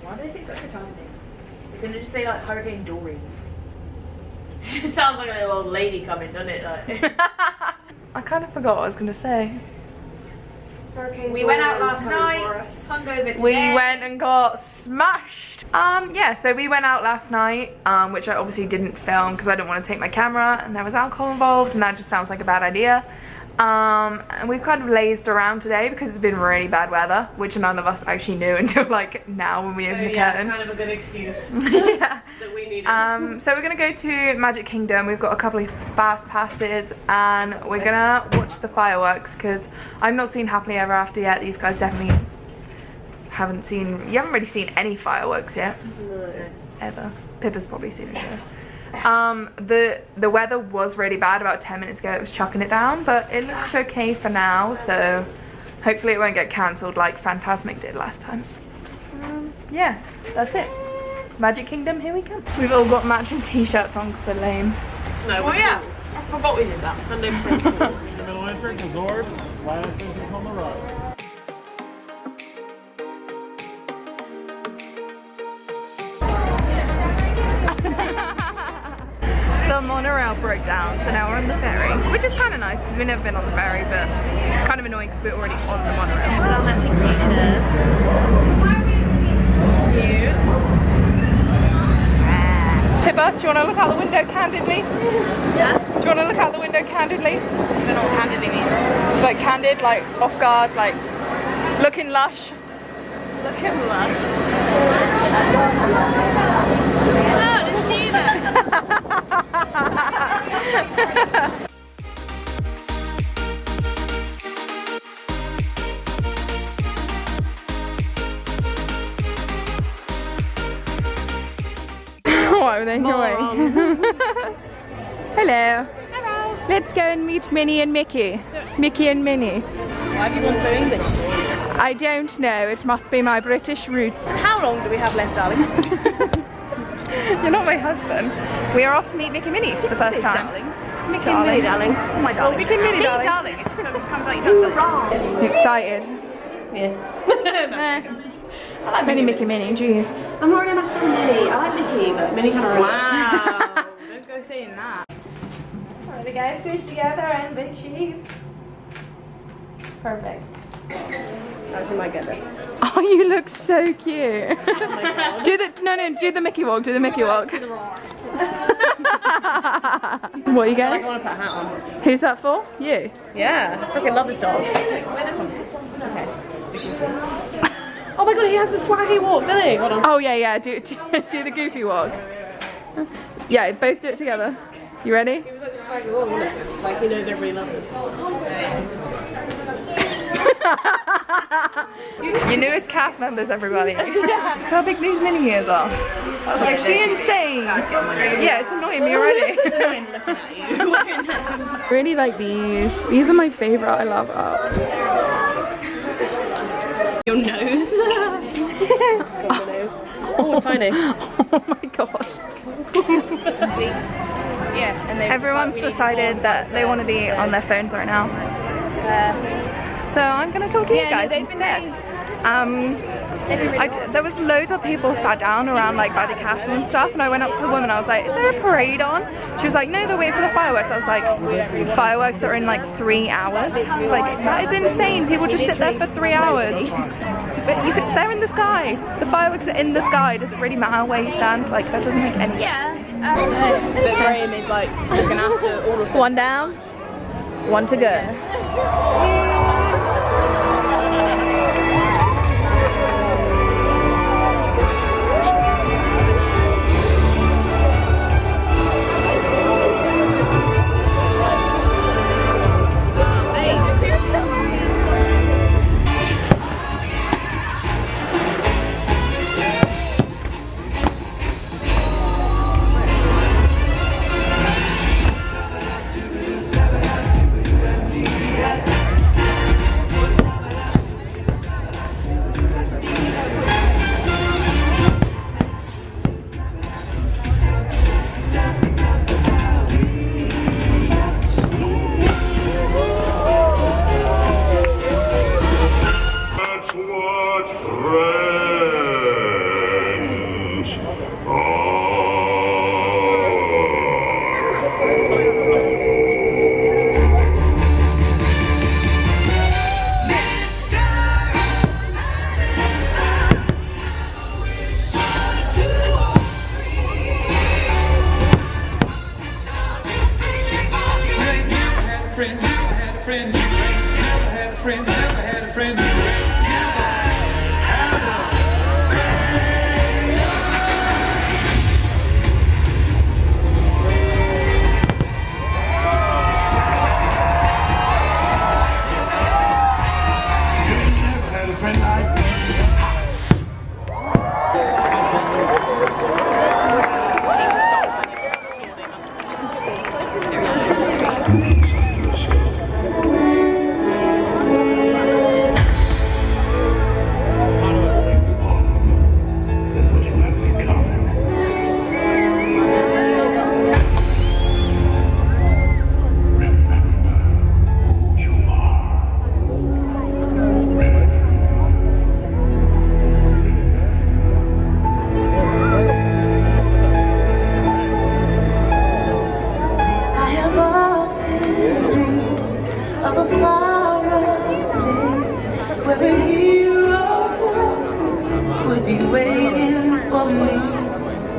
Why do they think such retarded names? They couldn't just say like Hurricane Dory. It just sounds like a little old lady coming, doesn't it? Like. I kind of forgot what I was gonna say. We went out last night, hungover today. We went and got smashed. Yeah, so we went out last night, which I obviously didn't film because I didn't want to take my camera, and there was alcohol involved, and that just sounds like a bad idea. And we've kind of lazed around today because it's been really bad weather, which none of us actually knew until like now when we opened the curtain. Kind of a good excuse. Yeah. That we needed. So we're gonna go to Magic Kingdom. We've got a couple of fast passes, and we're gonna watch the fireworks because I've not seen Happily Ever After yet. These guys definitely haven't seen. You haven't really seen any fireworks yet. No. Ever. Pippa's probably seen a show. The weather was really bad about 10 minutes ago. It was chucking it down, but it looks okay for now, so hopefully it won't get cancelled like Fantasmic did last time. Yeah, that's it. Magic Kingdom, here we come. We've all got matching t-shirts on because we're lame. No, well, yeah, I forgot we did that. 100%. The middle entrance is Zord, last entrance on the right. The monorail broke down, so now we're on the ferry, which is kind of nice because we've never been on the ferry, but it's kind of annoying because we're already on the monorail. With our matching t-shirts. Cute. Pippa, do you want to look out the window candidly? Yeah. Do you want to look out the window candidly? I don't know what candidly means. Like candid, like off guard, like looking lush. Looking lush. Oh, I didn't see that. What were they going? Hello. Hello. Let's go and meet Minnie and Mickey. Mickey and Minnie. Why have you gone so English? I don't know. It must be my British roots. How long do we have left, darling? You're not my husband. We are off to meet Mickey and Minnie for the first time. Darling. Mickey and Minnie, darling. Oh my darling. Mickey and Minnie, darling. Darling. It just comes out your tongue. You excited? Yeah. I like Minnie, Mickey, Minnie. Jeez. I'm already a master of Minnie. I like Mickey, but Minnie kind of. Wow. Don't go saying that. Are the guys squished together and big cheese? Perfect. Actually, might get this. Oh, you look so cute. Oh my god. Do the Mickey walk. Do the Mickey walk. What are you I getting? want to put a hat on. Who's that for? You. Yeah. I freaking love this dog. Wear this one. Okay. Oh my god, he has the swaggy walk, doesn't he? Hold on. Oh yeah. Do the goofy walk. Yeah, both do it together. You ready? He was like the swaggy walk, wasn't it? Like he knows everybody loves him. Your newest cast members, everybody. Look how big these mini ears are. I was like, she insane. Yeah, it's annoying me already. It's annoying looking at you. Really like these. These are my favourite. I love up. Your nose. Oh, it's tiny. Oh my gosh. Yeah, and Everyone's decided that they want to be on their phones right now. So I'm going to talk to you guys instead. There was loads of people sat down around like by the castle and stuff, and I went up to the woman. I was like, "Is there a parade on?" She was like, "No, they're waiting for the fireworks." I was like, "Fireworks that are in like 3 hours? Like that is insane. People just sit there for 3 hours." But they're in the sky. The fireworks are in the sky. Does it really matter where you stand? Like that doesn't make any sense. the frame is like looking after all of them. One down, one to go. friend, never had a friend. Never had a friend like me.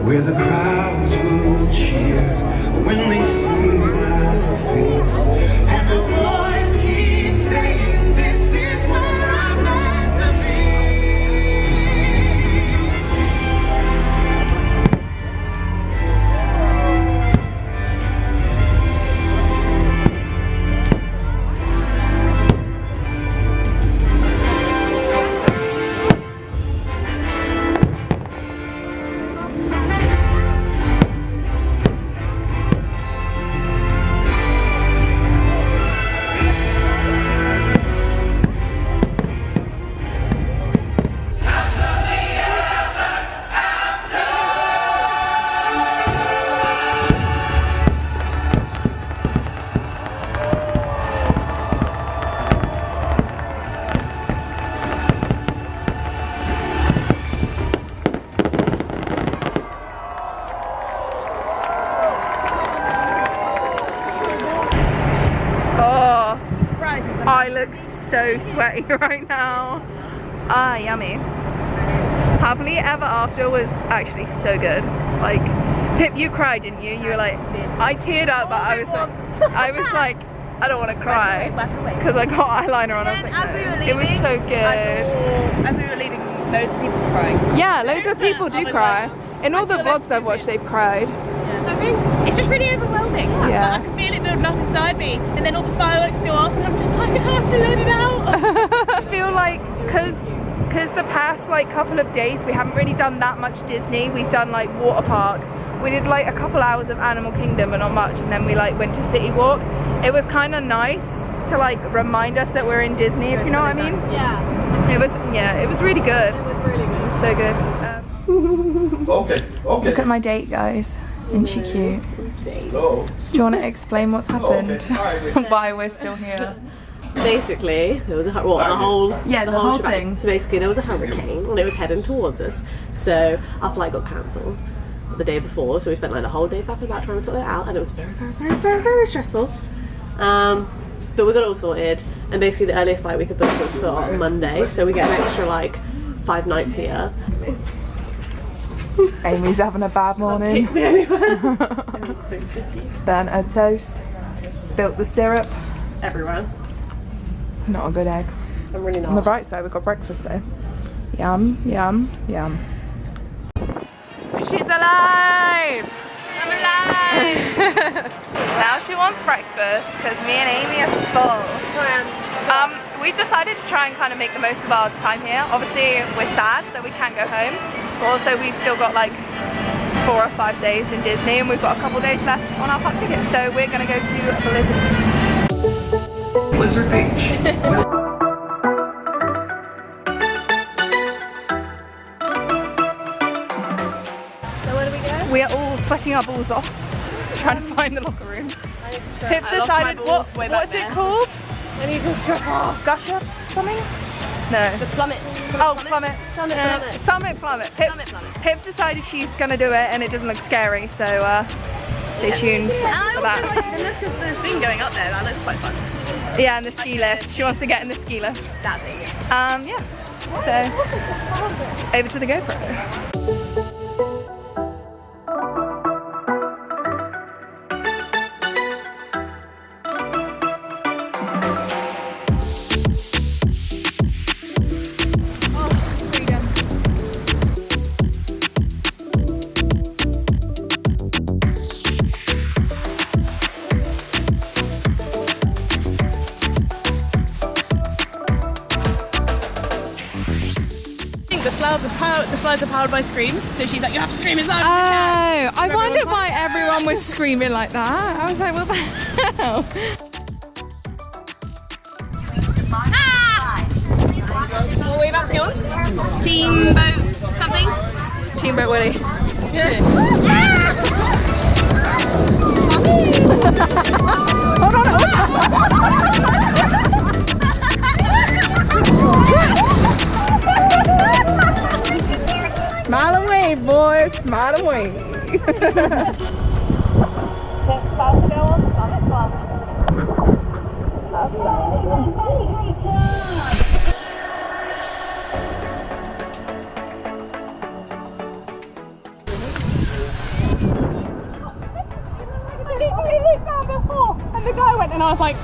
Where the crowds will cheer when they see my face, and the voice keeps saying, this is where I'm meant to be. I look so sweaty right now. Ah, yummy. Happily Ever After was actually so good. Like, Pip, you cried, didn't you? You were like, I teared up, but I was like, I don't want to cry because I got eyeliner on. I was like, no. It was so good. As we were leaving, loads of people were crying. Yeah, loads of people do cry. In all the vlogs I've watched, they've cried. I think it's just really overwhelming. Yeah. Like, I can feel it building up inside me, and then all the fireworks go off, and I'm just like, I have to let it out. I feel like because the past like couple of days we haven't really done that much Disney. We've done like water park. We did like a couple hours of Animal Kingdom, but not much, and then we like went to City Walk. It was kind of nice to like remind us that we're in Disney, if you know what I mean. Yeah. It was really good. It was really good. It was so good. Okay. Look at my date, guys. Isn't she cute? So, Do you want to explain what's happened? okay. Alright. Why we're still here? Basically, there was a the whole thing. So basically, there was a hurricane and it was heading towards us. So our flight got cancelled the day before. So we spent like the whole day faffing about trying to sort it out, and it was very stressful. But we got it all sorted. And basically, the earliest flight we could book was for Monday. So we get an extra like 5 nights here. Amy's having a bad morning. Burnt her toast. Spilt the syrup. Everywhere. Not a good egg. I'm really not. On the bright side, we've got breakfast though. Yum, yum, yum. She's alive! I'm alive! Now she wants breakfast because me and Amy are full. We've decided to try and kind of make the most of our time here. Obviously, we're sad that we can't go home, but also we've still got like 4 or 5 days in Disney, and we've got a couple days left on our park tickets. So we're gonna go to Blizzard Beach. Blizzard Beach. So where do we go? We are all sweating our balls off, trying to find the locker rooms. Pip's I lost my decided, balls way back what's it there. called? I need to strip off. Gusher something? No. The plummet. Oh, plummet. Summit, No, plummet. Summit plummet. Pip's, Summit plummet. Pip's decided she's gonna do it, and it doesn't look scary, so stay tuned for that. Look at this thing going up there. That looks quite fun. Yeah, and the ski lift. She wants to get in the ski lift. That's it. Yeah. So over to the GoPro. slides are powered by screams, so she's like, you have to scream as loud as Oh, you can. I wondered why everyone was screaming like that. I was like, what the hell? What are we about to go on? Team boat something? Team Boat Willie. Hold on. Smile and wave, boys. Smile and wave. Next spot to go on Summit Club. And the guy went and I was like,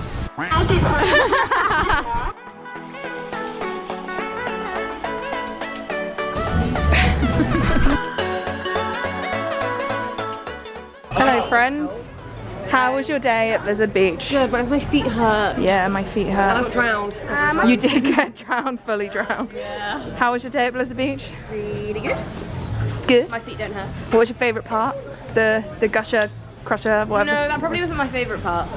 hello friends, how was your day at Blizzard Beach? Good, but my feet hurt. Yeah, my feet And I hurt. got drowned. You did get drowned, fully drowned. Yeah. How was your day at Blizzard Beach? Really good. Good. My feet don't hurt. What was your favourite part? The gusher, crusher, whatever? No, that probably wasn't my favourite part.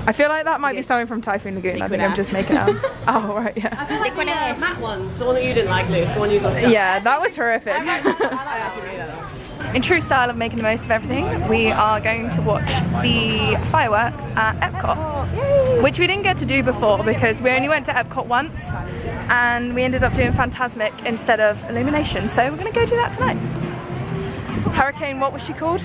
I feel like that might be something from Typhoon Lagoon. I think I'm just making it up. Oh, right, yeah. Liquid ass. That one's the one that you didn't like, Luke. The one you got stuck. Yeah, that was horrific. I actually made that up. In true style of making the most of everything, we are going to watch the fireworks at Epcot, which we didn't get to do before because we only went to Epcot once and we ended up doing Phantasmic instead of Illumination, so we're going to go do that tonight. Hurricane, what was she called?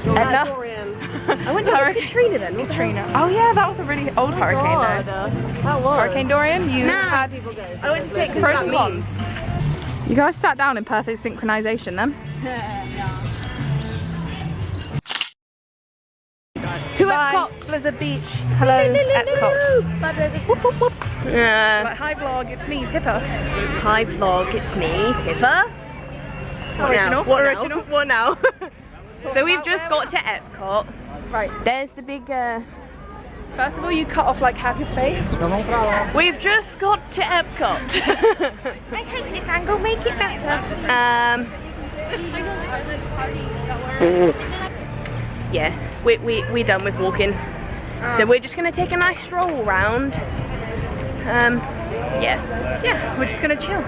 Edna? Dorian. I went to Katrina then. Katrina. Oh yeah, that was a really old hurricane though. That was. Hurricane Dorian, you had I went to take pros and cons. You guys sat down in perfect synchronization then. To Epcot, Blizzard Beach. Hello, Epcot. Yeah. Like, hi vlog, it's me, Pippa. Hi vlog, it's me, Pippa. Original. What now? So we've just got to Epcot. Right. There's the big. First of all, you cut off like half your face. We've just got to Epcot. I hate this angle. Make it better. Yeah, we're done with walking. So we're just gonna take a nice stroll around. Yeah, we're just gonna chill.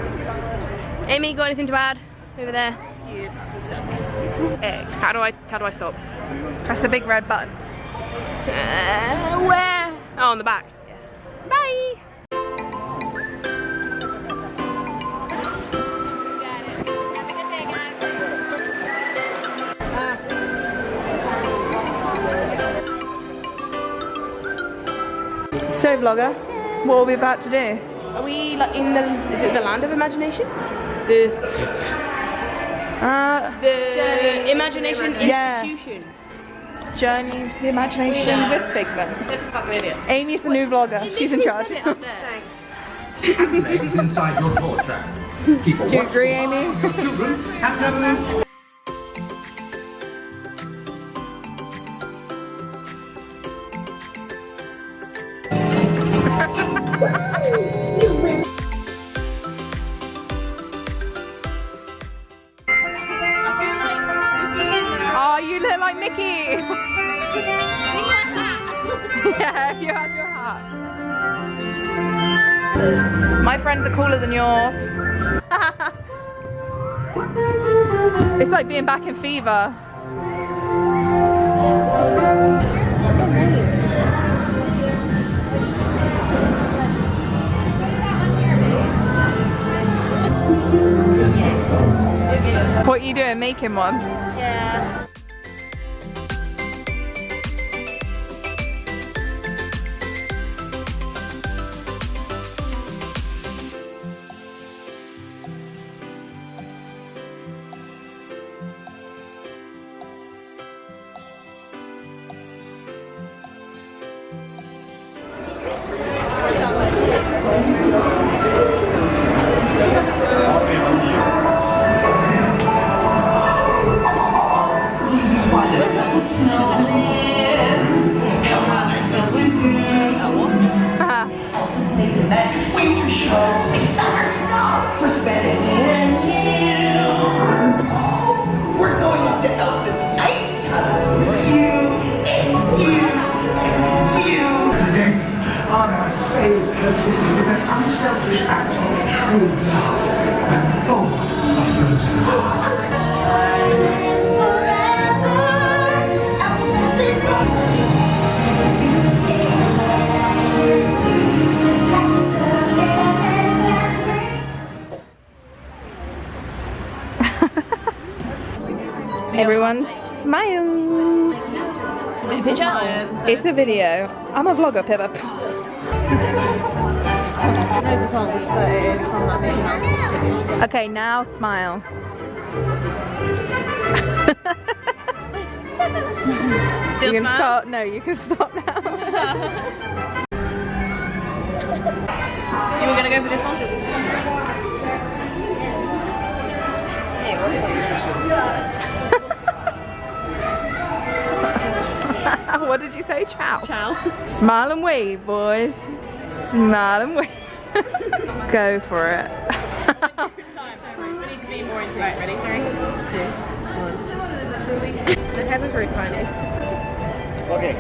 Amy, got anything to add over there? You suck. Eggs. How do I stop? Press the big red button. Where? Oh, on the back. Yeah. Bye. So vlogger, what are we about to do? Are we like in the? Is it the land of imagination? The Imagination Yeah. Institution. Journey into the imagination with Figment. That's fucking idiots. Amy's the new vlogger. She's in charge. It's inside your thought track. Keep a Do you agree, Amy? children have never Oh, you look like Mickey. Yeah, if you had your hat. My friends are cooler than yours. It's like being back in Fever. What are you doing? Making one? Yeah. Winter show, it's summer snow for spending in you. assisted with that unselfish act of true love and full of frozen heart. Everyone smile. It's a video. I'm a vlogger, Pippa. Loads of songs, but it is from that Mickey Mouse. Okay, now smile. Still You can smile? start. No, you can stop now. You were gonna go for this one? What did you say? Ciao. Ciao. Smile and wave, boys. Smile and wave. Go for it. We need to be more into it. Ready? 3, 2, 1. The head was very tiny. Okay.